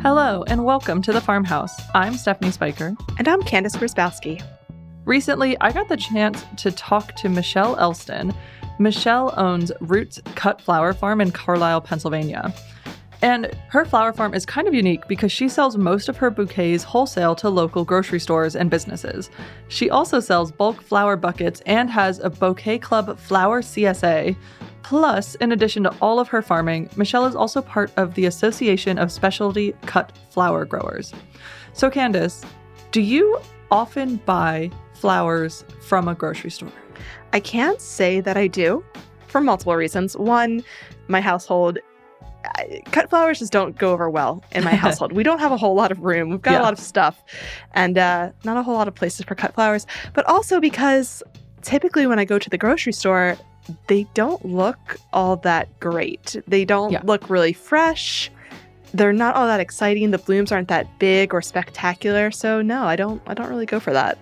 Hello, and welcome to the FarmHouse. I'm Stephanie Spiker. And I'm Candace Grosbowski. Recently, I got the chance to talk to Michelle Elston. Michelle owns Roots Cut Flower Farm in Carlisle, Pennsylvania. And her flower farm is kind of unique because she sells most of her bouquets wholesale to local grocery stores and businesses. She also sells bulk flower buckets and has a Bouquet Club flower CSA. Plus, in addition to all of her farming, Michelle is also part of the Association of Specialty Cut Flower Growers. So Candace, do you often buy flowers from a grocery store? I can't say that I do for multiple reasons. One, my household, cut flowers just don't go over well in my household. We don't have a whole lot of room. We've got a lot of stuff and not a whole lot of places for cut flowers. But also because typically when I go to the grocery store, they don't look all that great. They don't look really fresh. They're not all that exciting. The blooms aren't that big or spectacular. So no, I don't really go for that.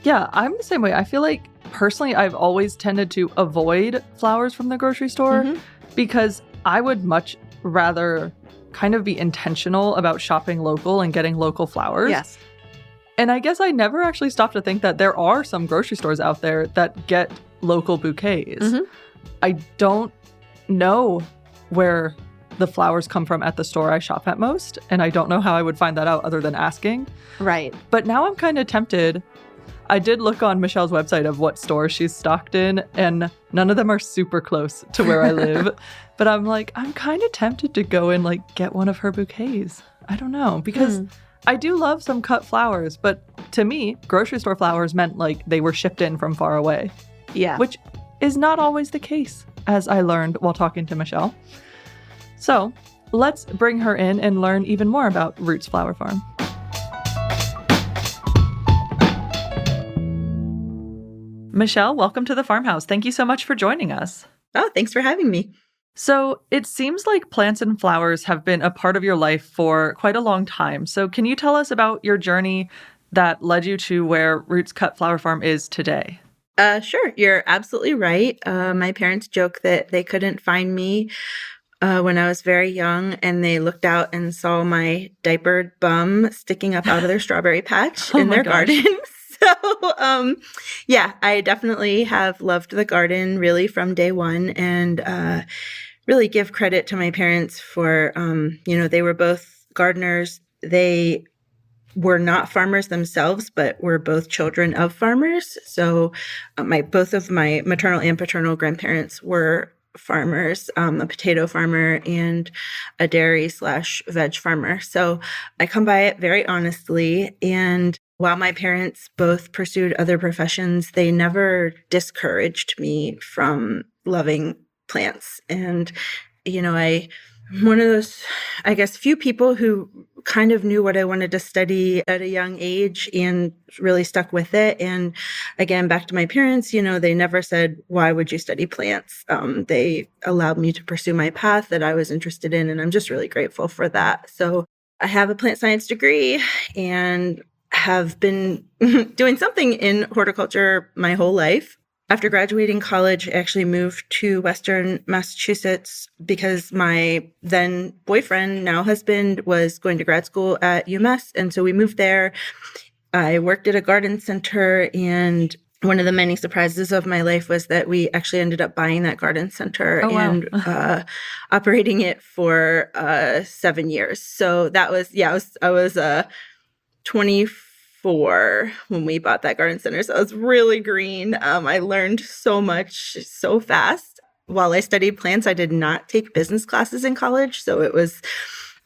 Yeah, I'm the same way. I feel like personally, I've always tended to avoid flowers from the grocery store because I would much rather kind of be intentional about shopping local and getting local flowers. Yes. And I guess I never actually stopped to think that there are some grocery stores out there that get local bouquets. I don't know where the flowers come from at the store I shop at most, and I don't know how I would find that out other than asking. Right. But now I'm kind of tempted. I did look on Michelle's website of what stores she's stocked in, and none of them are super close to where I live. But I'm like, I'm kind of tempted to go and get one of her bouquets. I don't know, because I do love some cut flowers, but to me, grocery store flowers meant they were shipped in from far away. Yeah. Which is not always the case, as I learned while talking to Michelle. So let's bring her in and learn even more about Roots Flower Farm. Michelle, welcome to the FarmHouse. Thank you so much for joining us. Oh, thanks for having me. So it seems like plants and flowers have been a part of your life for quite a long time. So can you tell us about your journey that led you to where Roots Cut Flower Farm is today? Sure. You're absolutely right. My parents joke that they couldn't find me when I was very young, and they looked out and saw my diapered bum sticking up out of their strawberry patch in their garden. So, I definitely have loved the garden really from day one, and really give credit to my parents for, they were both gardeners. They were not farmers themselves, but were both children of farmers. So both of my maternal and paternal grandparents were farmers, a potato farmer and a dairy/veg farmer. So I come by it very honestly. And while my parents both pursued other professions, they never discouraged me from loving plants. And, I'm one of those, I guess, few people who kind of knew what I wanted to study at a young age and really stuck with it. And again, back to my parents, they never said, why would you study plants? They allowed me to pursue my path that I was interested in. And I'm just really grateful for that. So I have a plant science degree and have been doing something in horticulture my whole life. After graduating college, I actually moved to Western Massachusetts because my then boyfriend, now husband, was going to grad school at UMass. And so we moved there. I worked at a garden center, and one of the many surprises of my life was that we actually ended up buying that garden center and operating it for 7 years. So that was, I was 24 when we bought that garden center. So it was really green. I learned so much so fast. While I studied plants, I did not take business classes in college. So it was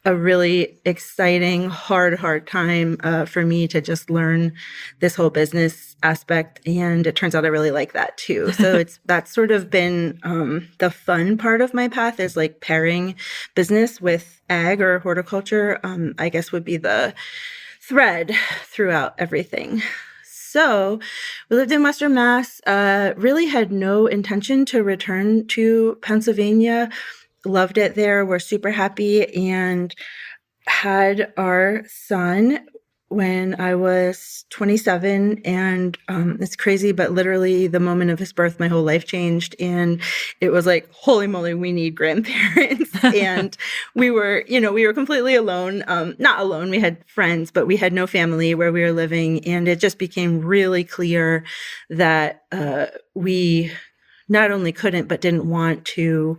a really exciting, hard time for me to just learn this whole business aspect. And it turns out I really like that too. So that's sort of been the fun part of my path, is pairing business with ag or horticulture, I guess would be the thread throughout everything. So we lived in Western Mass, really had no intention to return to Pennsylvania. Loved it there. We're super happy and had our son when I was 27, and it's crazy, but literally the moment of his birth, my whole life changed, and it was like, holy moly, we need grandparents. And we were completely alone. Not alone, we had friends, but we had no family where we were living, and it just became really clear that we not only couldn't, but didn't want to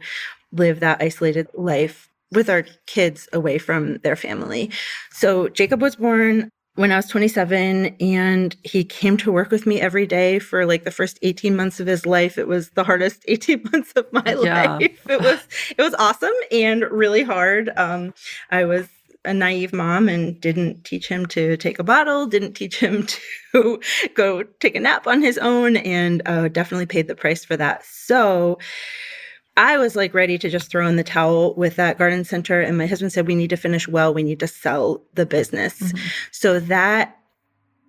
live that isolated life with our kids away from their family. So Jacob was born when I was 27, and he came to work with me every day for like the first 18 months of his life. It was the hardest 18 months of my life. It was awesome and really hard. I was a naive mom and didn't teach him to take a bottle, didn't teach him to go take a nap on his own, and definitely paid the price for that. So I was like ready to just throw in the towel with that garden center. And my husband said, we need to finish well. We need to sell the business. Mm-hmm. So that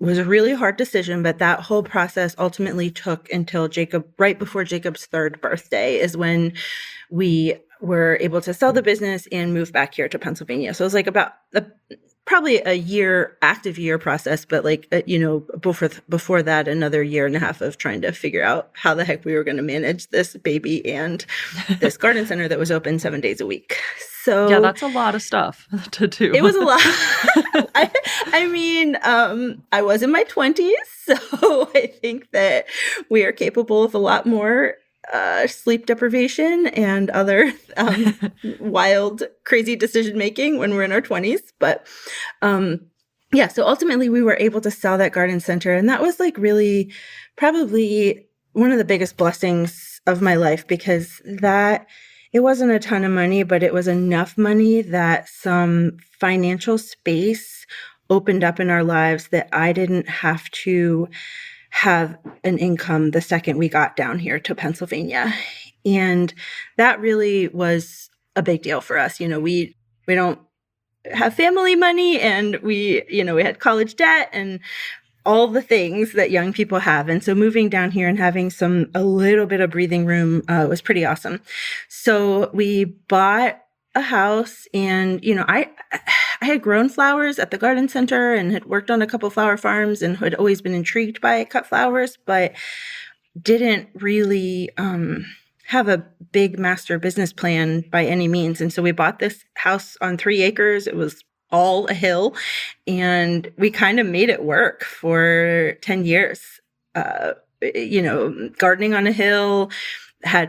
was a really hard decision, but that whole process ultimately took until right before Jacob's 3rd birthday is when we were able to sell the business and move back here to Pennsylvania. So it was like about probably a active year process, but like, before that, another year and a half of trying to figure out how the heck we were going to manage this baby and this garden center that was open 7 days a week. So yeah, that's a lot of stuff to do. It was a lot. I was in my 20s, so I think that we are capable of a lot more sleep deprivation and other wild, crazy decision making when we're in our 20s. But so ultimately we were able to sell that garden center. And that was like really probably one of the biggest blessings of my life, because it wasn't a ton of money, but it was enough money that some financial space opened up in our lives that I didn't have to have an income the second we got down here to Pennsylvania. And that really was a big deal for us. We don't have family money, and we had college debt and all the things that young people have. And so moving down here and having a little bit of breathing room was pretty awesome. So we bought a house, and, I had grown flowers at the garden center and had worked on a couple flower farms and had always been intrigued by cut flowers, but didn't really have a big master business plan by any means. And so we bought this house on 3 acres. It was all a hill, and we kind of made it work for 10 years. Gardening on a hill,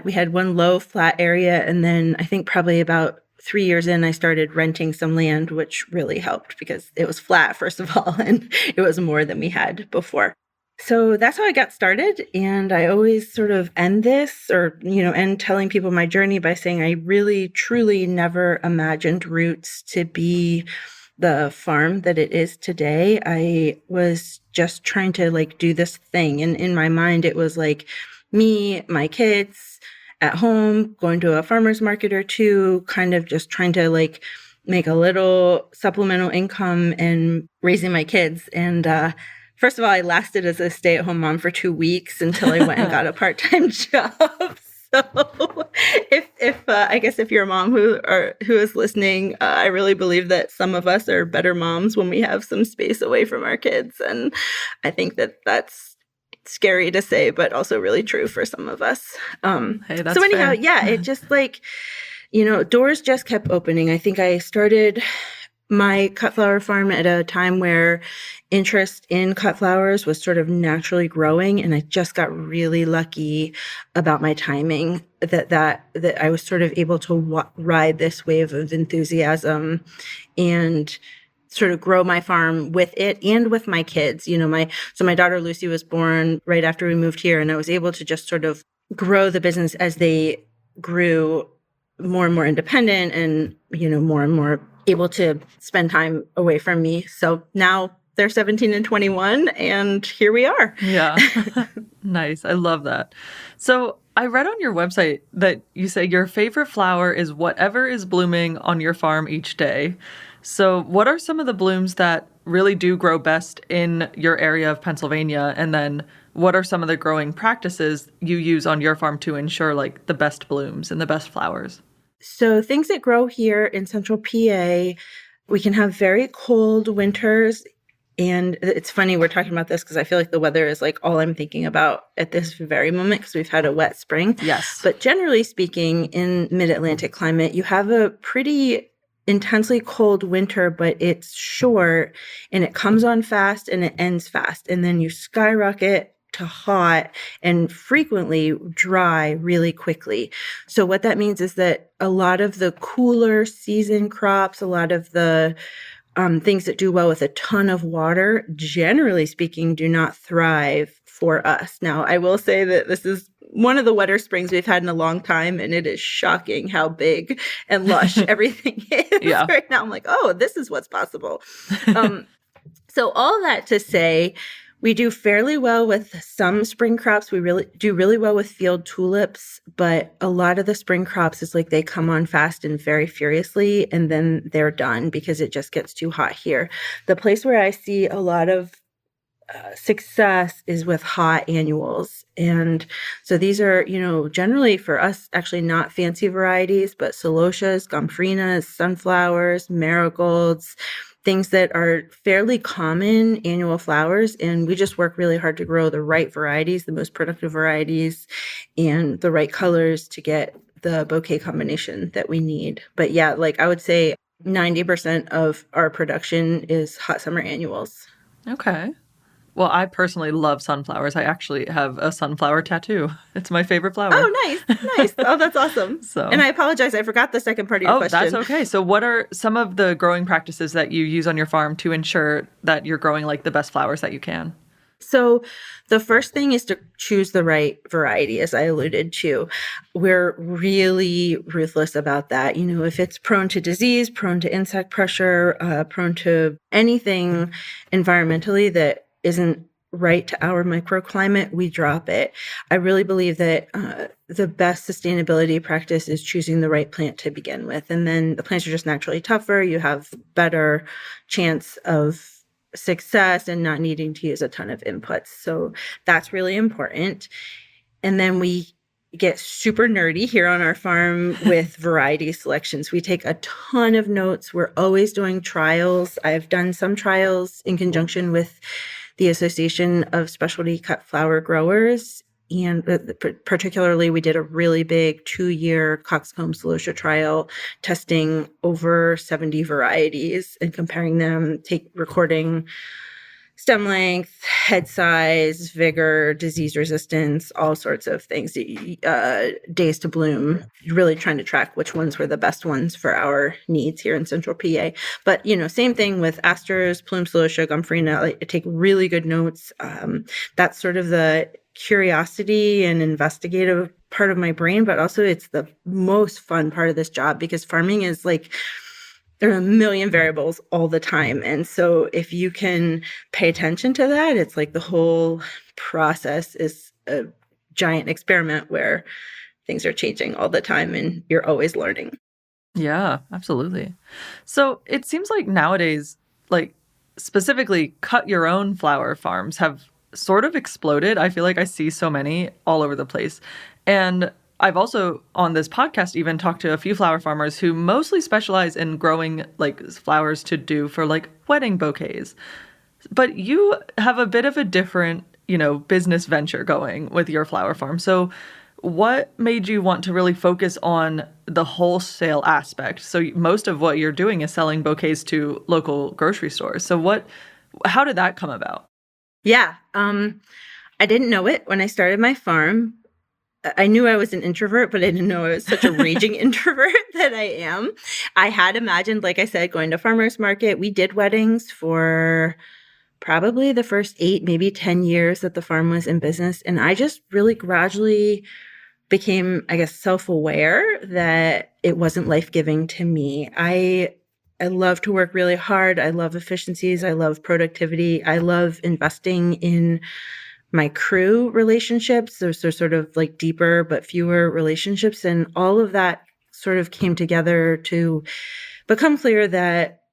we had one low flat area, and then I think probably about 3 years in, I started renting some land, which really helped because it was flat, first of all, and it was more than we had before. So that's how I got started. And I always sort of end telling people my journey by saying I really, truly never imagined Roots to be the farm that it is today. I was just trying to do this thing. And in my mind, it was like me, my kids, at home, going to a farmer's market or two, kind of just trying to make a little supplemental income and raising my kids. And first of all, I lasted as a stay-at-home mom for 2 weeks until I went and got a part-time job. So if you're a mom who is listening, I really believe that some of us are better moms when we have some space away from our kids. And I think that that's scary to say, but also really true for some of us. Hey, that's so anyhow, fair. Yeah, it just doors just kept opening. I think I started my cut flower farm at a time where interest in cut flowers was sort of naturally growing, and I just got really lucky about my timing that I was sort of able to ride this wave of enthusiasm and sort of grow my farm with it and with my kids. My daughter Lucy was born right after we moved here, and I was able to just sort of grow the business as they grew more and more independent and, more and more able to spend time away from me. So now they're 17 and 21, and here we are. Yeah. Nice. I love that. So I read on your website that you say your favorite flower is whatever is blooming on your farm each day. So what are some of the blooms that really do grow best in your area of Pennsylvania? And then what are some of the growing practices you use on your farm to ensure the best blooms and the best flowers? So things that grow here in central PA, we can have very cold winters And it's funny we're talking about this because I feel like the weather is like all I'm thinking about at this very moment because we've had a wet spring. Yes. But generally speaking, in mid-Atlantic climate, you have a pretty intensely cold winter, but it's short and it comes on fast and it ends fast. And then you skyrocket to hot and frequently dry really quickly. So what that means is that a lot of the cooler season crops, a lot of the things that do well with a ton of water, generally speaking, do not thrive for us. Now, I will say that this is one of the wetter springs we've had in a long time, and it is shocking how big and lush everything is right now. I'm like, oh, this is what's possible. So all that to say, we do fairly well with some spring crops. We do really well with field tulips, but a lot of the spring crops is like they come on fast and very furiously, and then they're done because it just gets too hot here. The place where I see a lot of success is with hot annuals. And so these are, generally for us, actually not fancy varieties, but celotias, gomphrenias, sunflowers, marigolds, things that are fairly common annual flowers. And we just work really hard to grow the right varieties, the most productive varieties, and the right colors to get the bouquet combination that we need. But yeah, like I would say 90% of our production is hot summer annuals. Okay. Well, I personally love sunflowers. I actually have a sunflower tattoo. It's my favorite flower. Oh, nice. Oh, that's awesome. And I apologize. I forgot the second part of your question. Oh, that's okay. So what are some of the growing practices that you use on your farm to ensure that you're growing like the best flowers that you can? So the first thing is to choose the right variety, as I alluded to. We're really ruthless about that. If it's prone to disease, prone to insect pressure, prone to anything environmentally that isn't right to our microclimate, we drop it. I really believe that the best sustainability practice is choosing the right plant to begin with. And then the plants are just naturally tougher. You have better chance of success and not needing to use a ton of inputs. So that's really important. And then we get super nerdy here on our farm with variety selections. We take a ton of notes. We're always doing trials. I've done some trials in conjunction with the Association of Specialty Cut Flower Growers. And particularly, we did a really big 2-year coxcomb celosia trial testing over 70 varieties and comparing them, recording stem length, head size, vigor, disease resistance, all sorts of things, days to bloom, really trying to track which ones were the best ones for our needs here in Central PA. But, same thing with asters, plume celosia, gomphrena. I take really good notes. That's sort of the curiosity and investigative part of my brain, but also it's the most fun part of this job because farming is like, there are a million variables all the time. And so if you can pay attention to that, it's like the whole process is a giant experiment where things are changing all the time and you're always learning. Yeah, absolutely. So it seems like nowadays, like specifically cut your own flower farms have sort of exploded. I feel like I see so many all over the place. And I've also, on this podcast, even talked to a few flower farmers who mostly specialize in growing like flowers to do for like wedding bouquets. But you have a bit of a different, business venture going with your flower farm. So what made you want to really focus on the wholesale aspect? So most of what you're doing is selling bouquets to local grocery stores. So how did that come about? Yeah. I didn't know it when I started my farm. I knew I was an introvert, but I didn't know I was such a raging introvert that I am. I had imagined, like I said, going to farmer's market. We did weddings for probably the first 8, maybe 10 years that the farm was in business. And I just really gradually became, I guess, self-aware that it wasn't life-giving to me. I love to work really hard. I love efficiencies. I love productivity. I love investing in my crew relationships. Those are sort of like deeper but fewer relationships. And all of that sort of came together to become clear that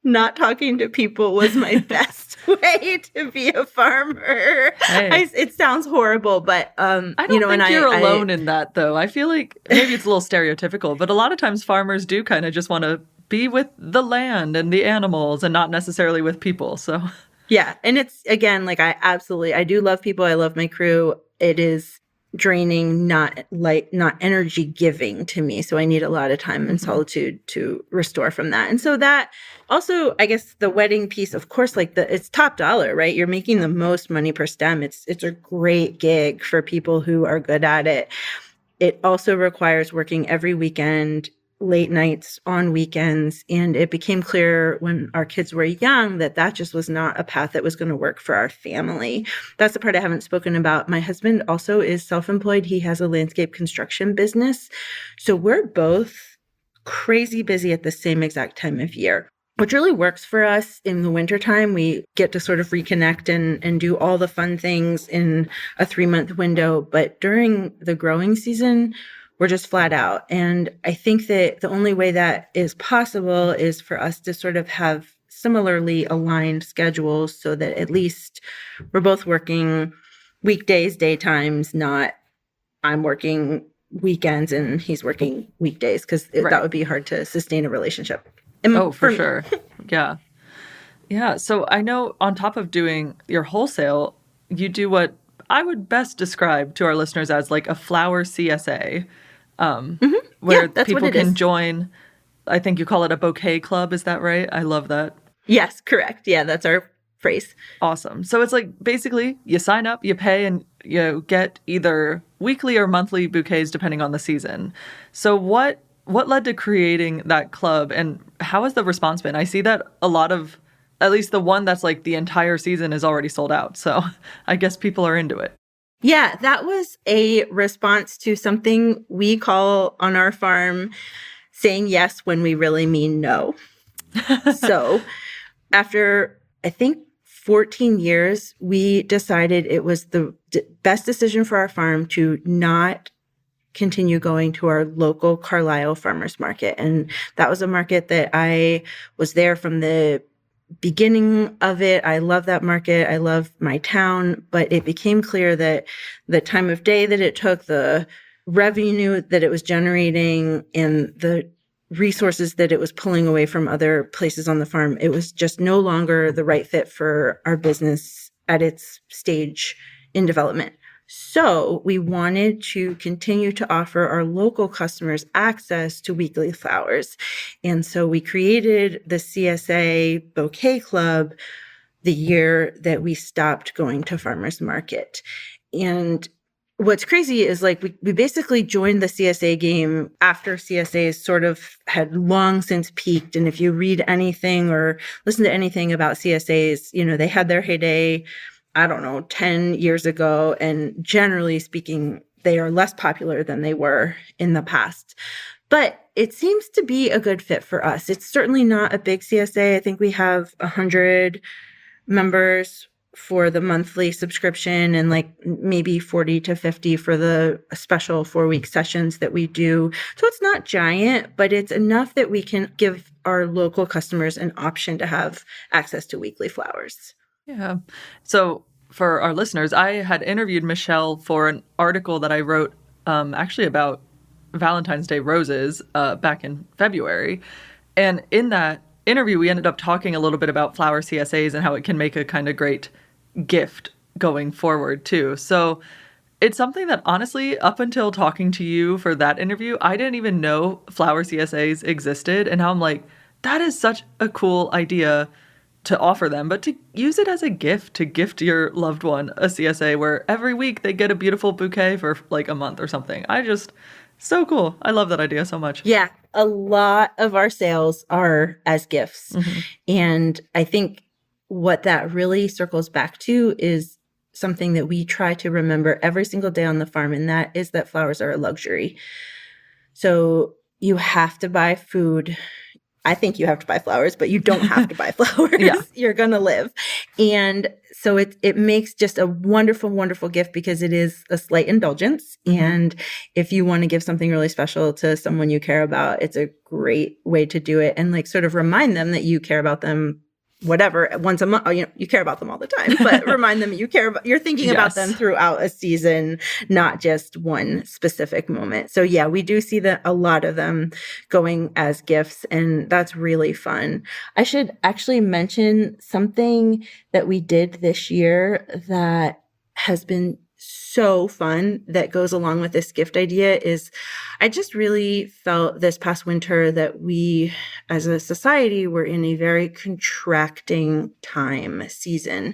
not talking to people was my best way to be a farmer. Hey. It sounds horrible, but I don't think you're alone in that, though. I feel like maybe it's a little stereotypical, but a lot of times farmers do kind of just want to be with the land and the animals and not necessarily with people. So yeah. And it's, again, like I do love people. I love my crew. It is draining, not energy giving to me. So I need a lot of time and solitude to restore from that. And so that also, I guess the wedding piece, of course, like it's top dollar, right? You're making the most money per stem. It's a great gig for people who are good at it. It also requires working every weekend, late nights on weekends. And it became clear when our kids were young that just was not a path that was going to work for our family. That's the part I haven't spoken about. My husband also is self-employed. He has a landscape construction business. So we're both crazy busy at the same exact time of year, which really works for us in the wintertime. We get to sort of reconnect and do all the fun things in a 3-month window. But during the growing season, we're just flat out. And I think that the only way that is possible is for us to sort of have similarly aligned schedules so that at least we're both working weekdays, daytimes, not I'm working weekends and he's working weekdays, because that would be hard to sustain a relationship. Oh, for sure. Yeah. Yeah. So I know on top of doing your wholesale, you do what I would best describe to our listeners as like a flower CSA, where people can join. I think you call it a bouquet club. Is that right? I love that. Yes, correct. Yeah, that's our phrase. Awesome. So it's like basically you sign up, you pay, and you get either weekly or monthly bouquets depending on the season. So what led to creating that club, and how has the response been? I see that a lot of, at least the one that's like the entire season is already sold out. So I guess people are into it. Yeah, that was a response to something we call on our farm saying yes when we really mean no. So after, I think, 14 years, we decided it was the best decision for our farm to not continue going to our local Carlisle farmers market. And that was a market that I was there from the beginning of it. I love that market. I love my town, but it became clear that the time of day that it took, the revenue that it was generating, and the resources that it was pulling away from other places on the farm, it was just no longer the right fit for our business at its stage in development. So we wanted to continue to offer our local customers access to weekly flowers. And so we created the CSA Bouquet Club the year that we stopped going to farmers market. And what's crazy is like we basically joined the CSA game after CSAs sort of had long since peaked. And if you read anything or listen to anything about CSAs, they had their heyday, 10 years ago. And generally speaking, they are less popular than they were in the past. But it seems to be a good fit for us. It's certainly not a big CSA. I think we have 100 members for the monthly subscription and like maybe 40 to 50 for the special 4-week sessions that we do. So it's not giant, but it's enough that we can give our local customers an option to have access to weekly flowers. Yeah. So for our listeners, I had interviewed Michelle for an article that I wrote actually about Valentine's Day roses back in February. And in that interview, we ended up talking a little bit about flower CSAs and how it can make a kind of great gift going forward too. So it's something that honestly, up until talking to you for that interview, I didn't even know flower CSAs existed. And now I'm like, that is such a cool idea to offer them, but to use it as a gift, to gift your loved one a CSA where every week they get a beautiful bouquet for like a month or something. So cool. I love that idea so much. Yeah. A lot of our sales are as gifts. Mm-hmm. And I think what that really circles back to is something that we try to remember every single day on the farm, and that is that flowers are a luxury. So you have to buy food. I think you have to buy flowers, but you don't have to buy flowers. Yeah. You're going to live. And so it makes just a wonderful, wonderful gift because it is a slight indulgence. Mm-hmm. And if you want to give something really special to someone you care about, it's a great way to do it and like sort of remind them that you care about them whatever once a month. You care about them all the time, but remind them you're thinking about them throughout a season, not just one specific moment. So yeah, we do see a lot of them going as gifts, and that's really fun. I should actually mention something that we did this year that has been so fun that goes along with this gift idea is I just really felt this past winter that we as a society were in a very contracting season,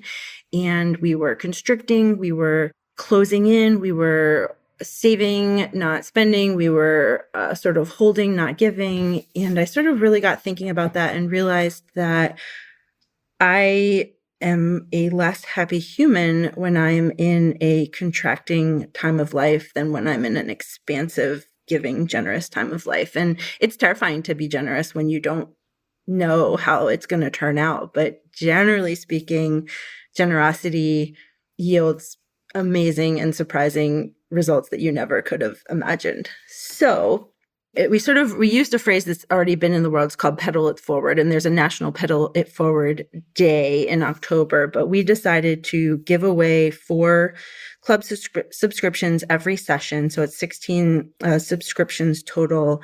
and we were constricting, we were closing in, we were saving, not spending, we were sort of holding, not giving. And I sort of really got thinking about that and realized that I am a less happy human when I'm in a contracting time of life than when I'm in an expansive, giving, generous time of life. And it's terrifying to be generous when you don't know how it's going to turn out. But generally speaking, generosity yields amazing and surprising results that you never could have imagined. So we used a phrase that's already been in the world. It's called Pedal It Forward. And there's a National Pedal It Forward Day in October. But we decided to give away 4 club subscriptions every session. So it's 16 subscriptions total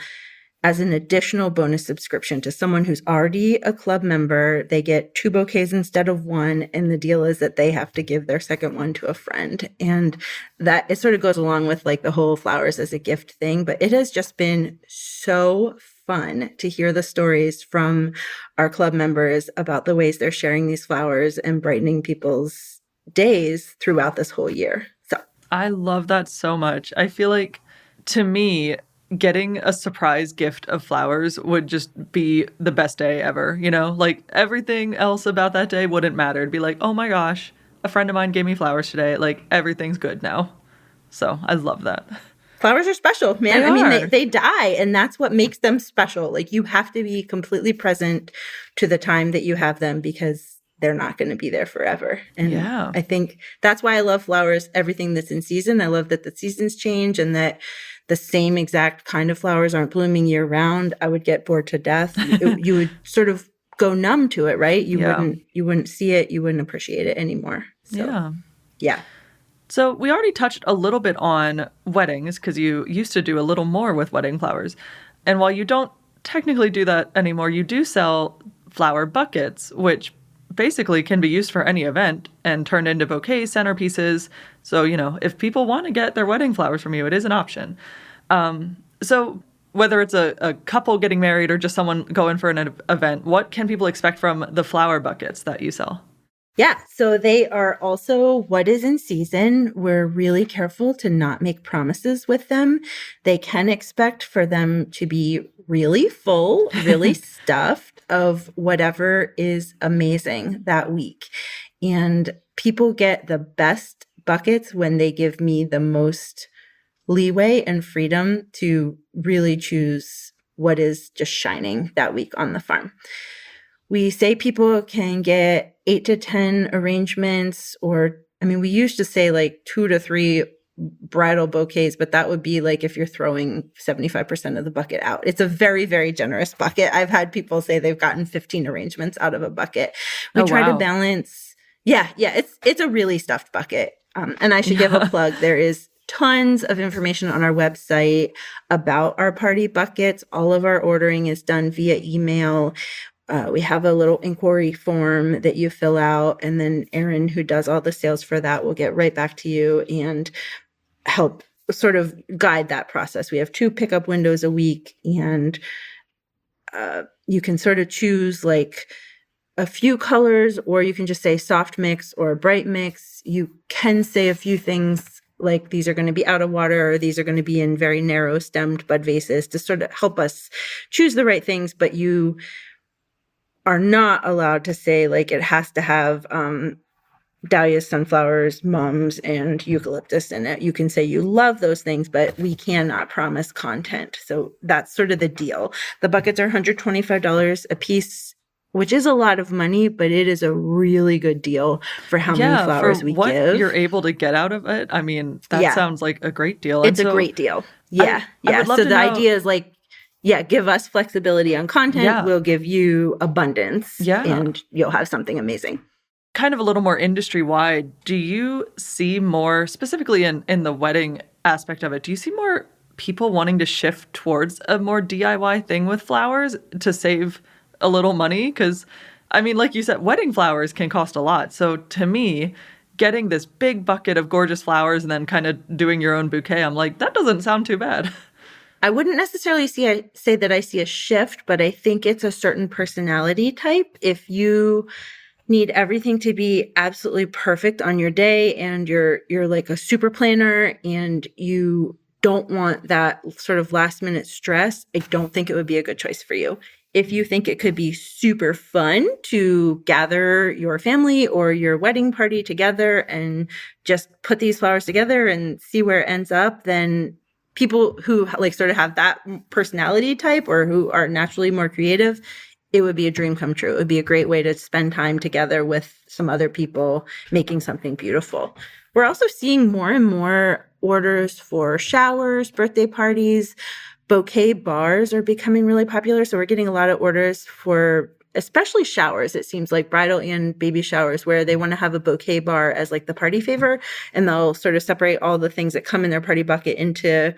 as an additional bonus subscription to someone who's already a club member. They get 2 bouquets instead of 1. And the deal is that they have to give their second one to a friend. And that it sort of goes along with like the whole flowers as a gift thing. But it has just been so fun to hear the stories from our club members about the ways they're sharing these flowers and brightening people's days throughout this whole year. So I love that so much. I feel like, to me, getting a surprise gift of flowers would just be the best day ever, Like, everything else about that day wouldn't matter. It'd be like, oh my gosh, a friend of mine gave me flowers today. Like, everything's good now. So I love that. Flowers are special, man. They die, and that's what makes them special. Like, you have to be completely present to the time that you have them because they're not going to be there forever. And I think that's why I love flowers, everything that's in season. I love that the seasons change and that the same exact kind of flowers aren't blooming year round. I would get bored to death. You would sort of go numb to it, right? You wouldn't see it. You wouldn't appreciate it anymore. So, yeah. So we already touched a little bit on weddings because you used to do a little more with wedding flowers. And while you don't technically do that anymore, you do sell flower buckets, which basically can be used for any event and turned into bouquet centerpieces. So, if people want to get their wedding flowers from you, it is an option. So whether it's a couple getting married or just someone going for an event, what can people expect from the flower buckets that you sell? Yeah, so they are also what is in season. We're really careful to not make promises with them. They can expect for them to be really full, really stuffed of whatever is amazing that week. And people get the best buckets when they give me the most leeway and freedom to really choose what is just shining that week on the farm. We say people can get 8 to 10 arrangements, we used to say like 2 to 3 bridal bouquets, but that would be like if you're throwing 75% of the bucket out. It's a very, very generous bucket. I've had people say they've gotten 15 arrangements out of a bucket. We try to balance. Yeah, it's a really stuffed bucket. And I should give a plug. There is tons of information on our website about our party buckets. All of our ordering is done via email. We have a little inquiry form that you fill out, and then Erin, who does all the sales for that, will get right back to you and help sort of guide that process. We have 2 pickup windows a week, and you can sort of choose like a few colors, or you can just say soft mix or bright mix. You can say a few things like these are going to be out of water, or these are going to be in very narrow stemmed bud vases to sort of help us choose the right things, but you are not allowed to say like it has to have dahlias, sunflowers, mums, and eucalyptus in it. You can say you love those things, but we cannot promise content. So that's sort of the deal. The buckets are $125 a piece, which is a lot of money, but it is a really good deal for how many flowers we what give. You're able to get out of it. That sounds like a great deal. It's a great deal. Yeah. I would love so to the know, idea is like, give us flexibility on content. Yeah. We'll give you abundance. Yeah. And you'll have something amazing. Kind of a little more industry-wide, do you see more, specifically in the wedding aspect of it, do you see more people wanting to shift towards a more DIY thing with flowers to save a little money? Because, I mean, like you said, wedding flowers can cost a lot. So to me, getting this big bucket of gorgeous flowers and then kind of doing your own bouquet, I'm like, that doesn't sound too bad. I wouldn't necessarily say that I see a shift, but I think it's a certain personality type. If you need everything to be absolutely perfect on your day and you're like a super planner and you don't want that sort of last minute stress, I don't think it would be a good choice for you. If you think it could be super fun to gather your family or your wedding party together and just put these flowers together and see where it ends up, then people who like sort of have that personality type or who are naturally more creative, it would be a dream come true. It would be a great way to spend time together with some other people making something beautiful. We're also seeing more and more orders for showers, birthday parties. Bouquet bars are becoming really popular. So we're getting a lot of orders for especially showers. It seems like bridal and baby showers where they want to have a bouquet bar as like the party favor. And they'll sort of separate all the things that come in their party bucket into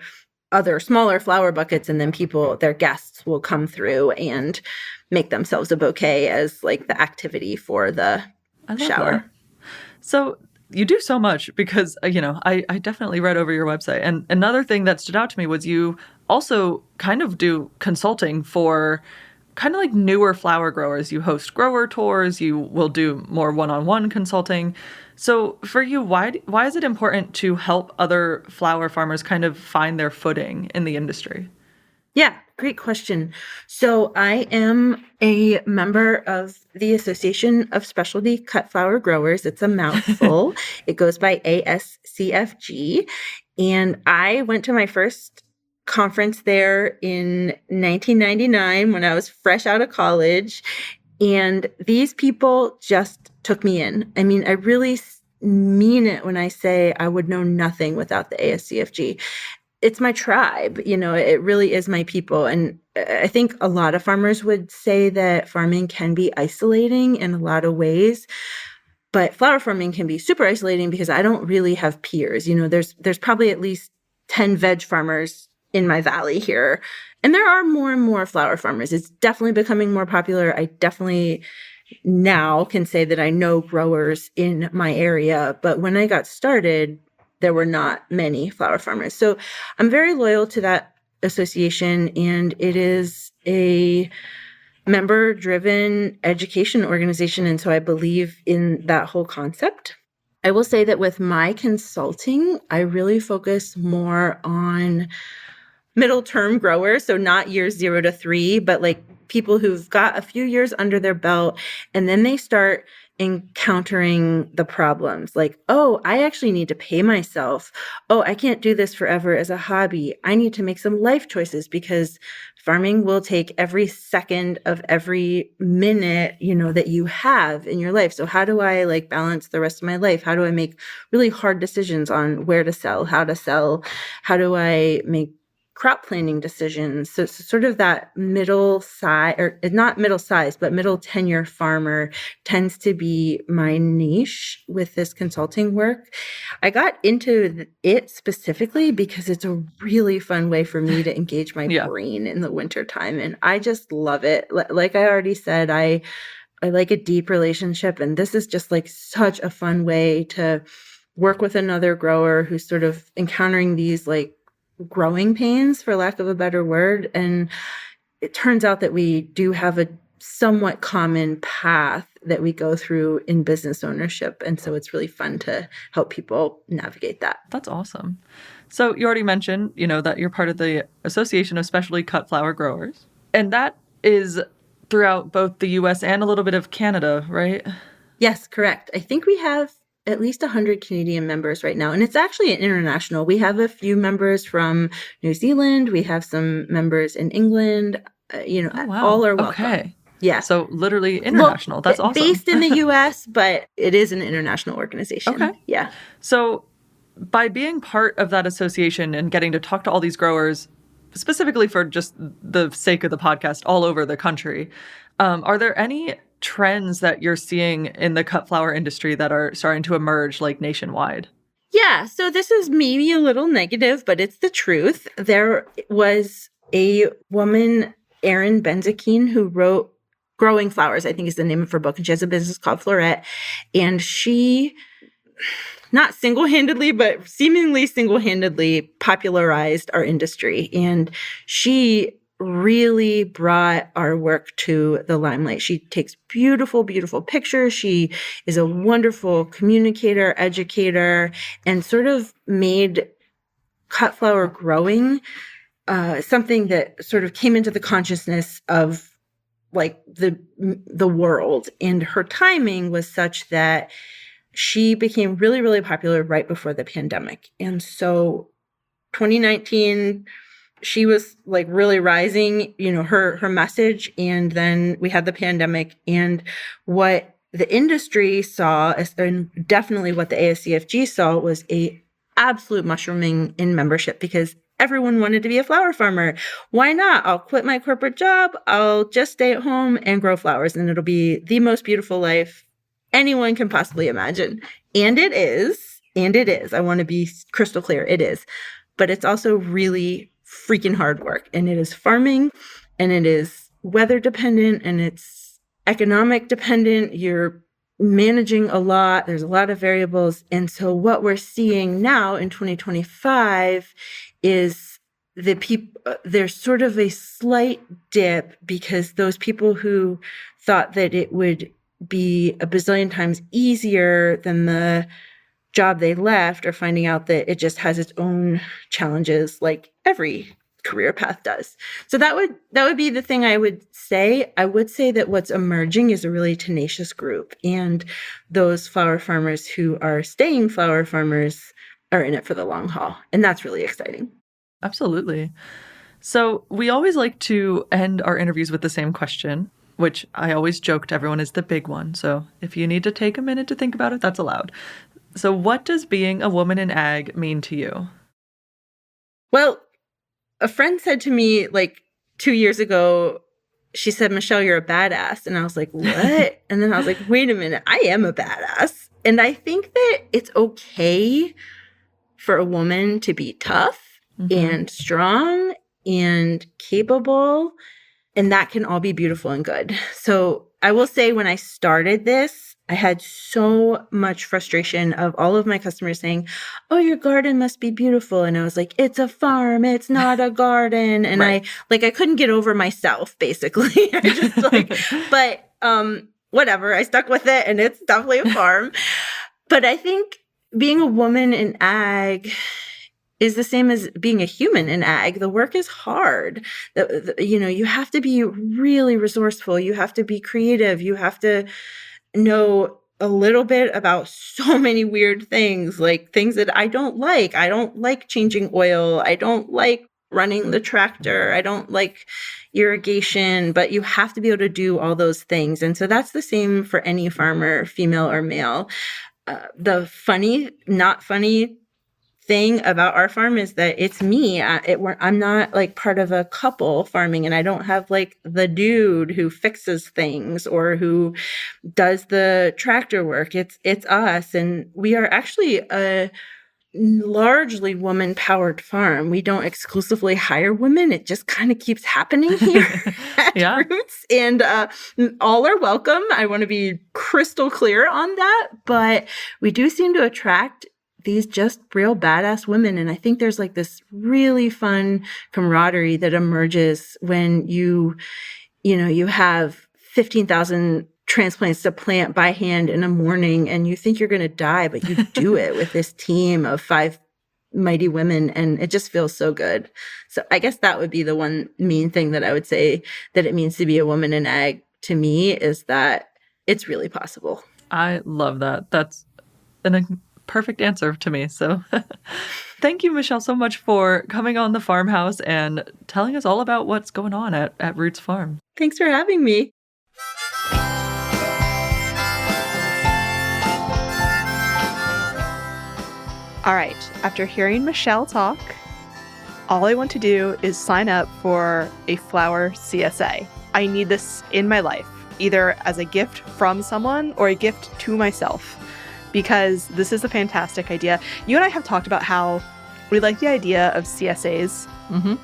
other smaller flower buckets. And then their guests will come through and make themselves a bouquet as like the activity for the shower. That. So you do so much because, I definitely read over your website. And another thing that stood out to me was you also kind of do consulting for kind of like newer flower growers. You host grower tours. You will do more one-on-one consulting. So for you, why is it important to help other flower farmers kind of find their footing in the industry? Yeah, great question. So I am a member of the Association of Specialty Cut Flower Growers. It's a mouthful. It goes by ASCFG. And I went to my first conference there in 1999 when I was fresh out of college. And these people just took me in. I mean, I really mean it when I say I would know nothing without the ASCFG. It's my tribe, it really is my people. And I think a lot of farmers would say that farming can be isolating in a lot of ways, but flower farming can be super isolating because I don't really have peers. There's probably at least 10 veg farmers in my valley here. And there are more and more flower farmers. It's definitely becoming more popular. I definitely now can say that I know growers in my area, but when I got started, there were not many flower farmers. So I'm very loyal to that association, and it is a member-driven education organization. And so I believe in that whole concept. I will say that with my consulting, I really focus more on middle-term growers. So not years 0 to 3, but like people who've got a few years under their belt, and then they start encountering the problems like, oh, I actually need to pay myself. Oh, I can't do this forever as a hobby. I need to make some life choices because farming will take every second of every minute, that you have in your life. So how do I like balance the rest of my life? How do I make really hard decisions on where to sell, how to sell? How do I make crop planning decisions? So sort of that middle size, or not middle size, but middle tenure farmer tends to be my niche with this consulting work. I got into it specifically because it's a really fun way for me to engage my brain in the wintertime. And I just love it. Like I already said, I like a deep relationship. And this is just like such a fun way to work with another grower who's sort of encountering these like growing pains, for lack of a better word. And it turns out that we do have a somewhat common path that we go through in business ownership. And so it's really fun to help people navigate that. That's awesome. So you already mentioned, that you're part of the Association of Specialty Cut Flower Growers. And that is throughout both the US and a little bit of Canada, right? Yes, correct. I think we have at least 100 Canadian members right now. And it's actually an international. We have a few members from New Zealand. We have some members in England. All are welcome. Okay. Yeah. So literally international. That's awesome. Based in the US, but it is an international organization. Okay. Yeah. So by being part of that association and getting to talk to all these growers specifically for just the sake of the podcast, all over the country. Are there any trends that you're seeing in the cut flower industry that are starting to emerge like nationwide? Yeah, so this is maybe a little negative, but it's the truth. There was a woman, Erin Benzakein, who wrote Growing Flowers, I think is the name of her book, and she has a business called Florette. And she, not single-handedly, but seemingly single-handedly popularized our industry. And she really brought our work to the limelight. She takes beautiful, beautiful pictures. She is a wonderful communicator, educator, and sort of made cut flower growing something that sort of came into the consciousness of like the world. And her timing was such that she became really, really popular right before the pandemic. And so 2019, she was like really rising, her message. And then we had the pandemic, and what the industry saw, and definitely what the ASCFG saw, was a absolute mushrooming in membership because everyone wanted to be a flower farmer. Why not? I'll quit my corporate job. I'll just stay at home and grow flowers, and it'll be the most beautiful life anyone can possibly imagine. And it is. I want to be crystal clear. It is. But it's also really freaking hard work. And it is farming, and it is weather dependent, and it's economic dependent. You're managing a lot. There's a lot of variables. And so what we're seeing now in 2025 is there's sort of a slight dip because those people who thought that it would be a bazillion times easier than the job they left are finding out that it just has its own challenges like every career path does. So that would be the thing I would say. I would say that what's emerging is a really tenacious group, and those flower farmers who are staying flower farmers are in it for the long haul. And that's really exciting. Absolutely. So we always like to end our interviews with the same question, which I always joked everyone is the big one. So if you need to take a minute to think about it, that's allowed. So what does being a woman in ag mean to you? Well, a friend said to me like 2 years ago, she said, Michelle, you're a badass. And I was like, what? And then I was like, wait a minute, I am a badass. And I think that it's okay for a woman to be tough and strong and capable. And that can all be beautiful and good. So I will say when I started this, I had so much frustration of all of my customers saying, oh, your garden must be beautiful. And I was like, it's a farm. It's not a garden. And right. I couldn't get over myself, basically. I just but whatever. I stuck with it, and it's definitely a farm. But I think being a woman in ag is the same as being a human in ag. The work is hard. You have to be really resourceful. You have to be creative. You have to know a little bit about so many weird things, like things that I don't like. I don't like changing oil. I don't like running the tractor. I don't like irrigation, but you have to be able to do all those things. And so that's the same for any farmer, female or male. The funny, not funny thing about our farm is that it's me. I'm not like part of a couple farming, and I don't have like the dude who fixes things or who does the tractor work. It's us, and we are actually a largely woman-powered farm. We don't exclusively hire women. It just kind of keeps happening here at Roots, and all are welcome. I want to be crystal clear on that, but we do seem to attract these just real badass women. And I think there's like this really fun camaraderie that emerges when you have 15,000 transplants to plant by hand in a morning, and you think you're going to die, but you do it with this team of 5 mighty women, and it just feels so good. So I guess that would be the one main thing that I would say that it means to be a woman in ag to me, is that it's really possible. I love that. That's a perfect answer to me. So thank you, Michelle, so much for coming on the Farmhouse and telling us all about what's going on at Roots Farm. Thanks for having me. All right, after hearing Michelle talk, all I want to do is sign up for a flower CSA. I need this in my life, either as a gift from someone or a gift to myself, because this is a fantastic idea. You and I have talked about how we like the idea of CSAs,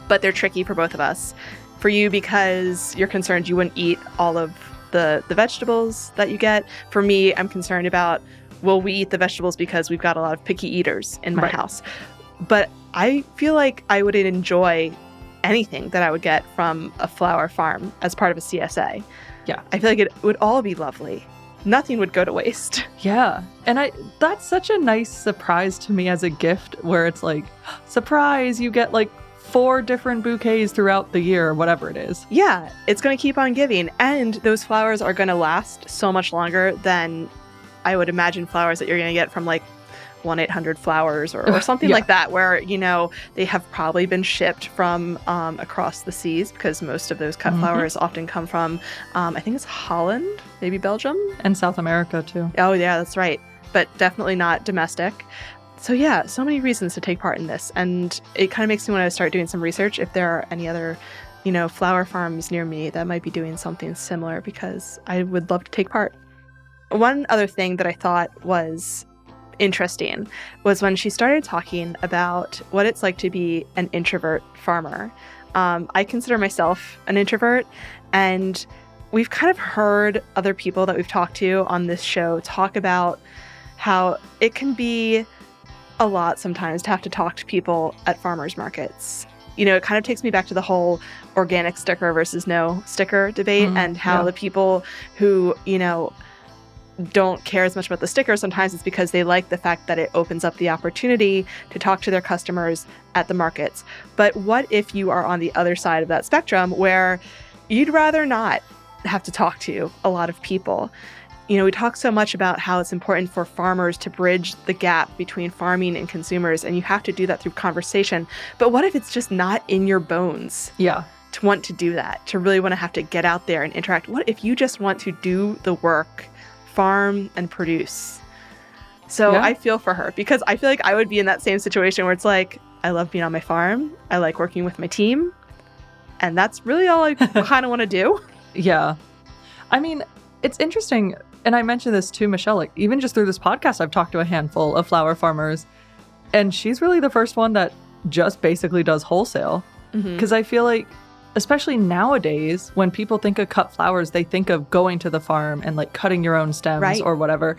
but they're tricky for both of us. For you, because you're concerned you wouldn't eat all of the vegetables that you get. For me, I'm concerned about, will we eat the vegetables because we've got a lot of picky eaters in my house. But I feel like I would enjoy anything that I would get from a flower farm as part of a CSA. Yeah. I feel like it would all be lovely. Nothing would go to waste. Yeah. And that's such a nice surprise to me as a gift, where it's like, surprise, you get like 4 different bouquets throughout the year, or whatever it is. Yeah, it's going to keep on giving. And those flowers are going to last so much longer than I would imagine flowers that you're going to get from like 1-800-Flowers or something like that, where, you know, they have probably been shipped from across the seas, because most of those cut flowers often come from, I think it's Holland, maybe Belgium. And South America too. Oh, yeah, that's right. But definitely not domestic. So yeah, so many reasons to take part in this. And it kind of makes me want to start doing some research if there are any other, you know, flower farms near me that might be doing something similar, because I would love to take part. One other thing that I thought was interesting was when she started talking about what it's like to be an introvert farmer. I consider myself an introvert, and we've kind of heard other people that we've talked to on this show talk about how it can be a lot sometimes to have to talk to people at farmers markets. You know, it kind of takes me back to the whole organic sticker versus no sticker debate, and how the people who, you know, don't care as much about the sticker, sometimes it's because they like the fact that it opens up the opportunity to talk to their customers at the markets. But what if you are on the other side of that spectrum, where you'd rather not have to talk to a lot of people? You know, we talk so much about how it's important for farmers to bridge the gap between farming and consumers, and you have to do that through conversation. But what if it's just not in your bones? Yeah. To want to do that, to really want to have to get out there and interact? What if you just want to do the work, farm and produce? So I feel for her, because I feel like I would be in that same situation where it's like, I love being on my farm, I like working with my team, and that's really all I kind of want to do. Yeah. I mean, it's interesting, and I mentioned this to Michelle, like even just through this podcast, I've talked to a handful of flower farmers, and she's really the first one that just basically does wholesale. Because I feel like, especially nowadays, when people think of cut flowers, they think of going to the farm and like cutting your own stems or whatever.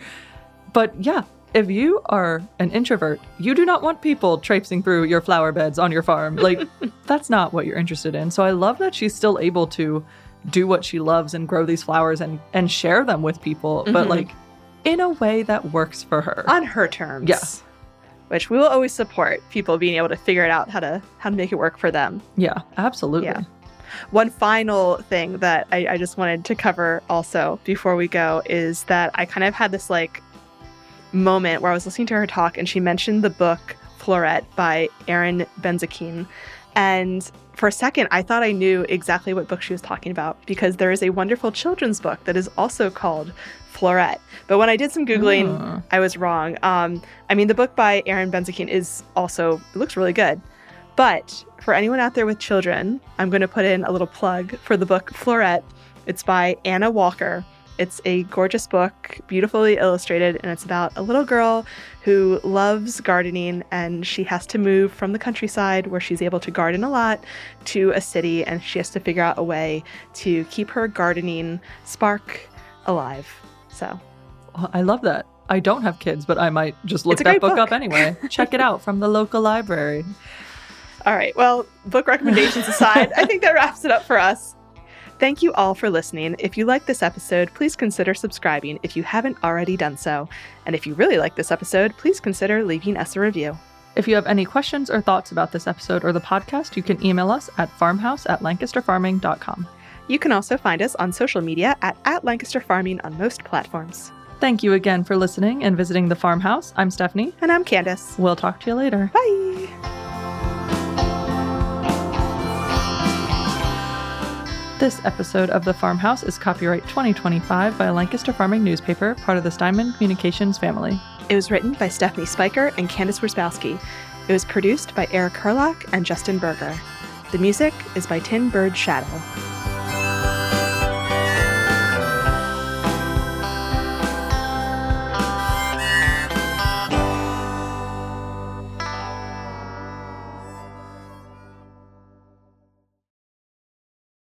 But yeah, if you are an introvert, you do not want people traipsing through your flower beds on your farm. Like, that's not what you're interested in. So I love that she's still able to do what she loves and grow these flowers and share them with people, but like in a way that works for her. On her terms. Yeah. Which we will always support, people being able to figure it out how to make it work for them. Yeah, absolutely. Yeah. One final thing that I just wanted to cover also before we go is that I kind of had this like moment where I was listening to her talk, and she mentioned the book Floret by Erin Benzakein. And for a second, I thought I knew exactly what book she was talking about, because there is a wonderful children's book that is also called Floret. But when I did some Googling, I was wrong. I mean, the book by Erin Benzakein is also, it looks really good. But for anyone out there with children, I'm going to put in a little plug for the book Floret. It's by Anna Walker. It's a gorgeous book, beautifully illustrated, and it's about a little girl who loves gardening, and she has to move from the countryside where she's able to garden a lot to a city, and she has to figure out a way to keep her gardening spark alive. So I love that. I don't have kids, but I might just look that book up anyway. Check it out from the local library. All right. Well, book recommendations aside, I think that wraps it up for us. Thank you all for listening. If you like this episode, please consider subscribing if you haven't already done so. And if you really like this episode, please consider leaving us a review. If you have any questions or thoughts about this episode or the podcast, you can email us at farmhouse@lancasterfarming.com. You can also find us on social media at Lancaster Farming on most platforms. Thank you again for listening and visiting the farmhouse. I'm Stephanie. And I'm Candace. We'll talk to you later. Bye. This episode of The Farmhouse is copyright 2025 by Lancaster Farming newspaper, part of the Steinman Communications family. It was written by Stephanie Spiker and Candace Wersbowski. It was produced by Eric Herlock and Justin Berger. The music is by Tin Bird Shadow.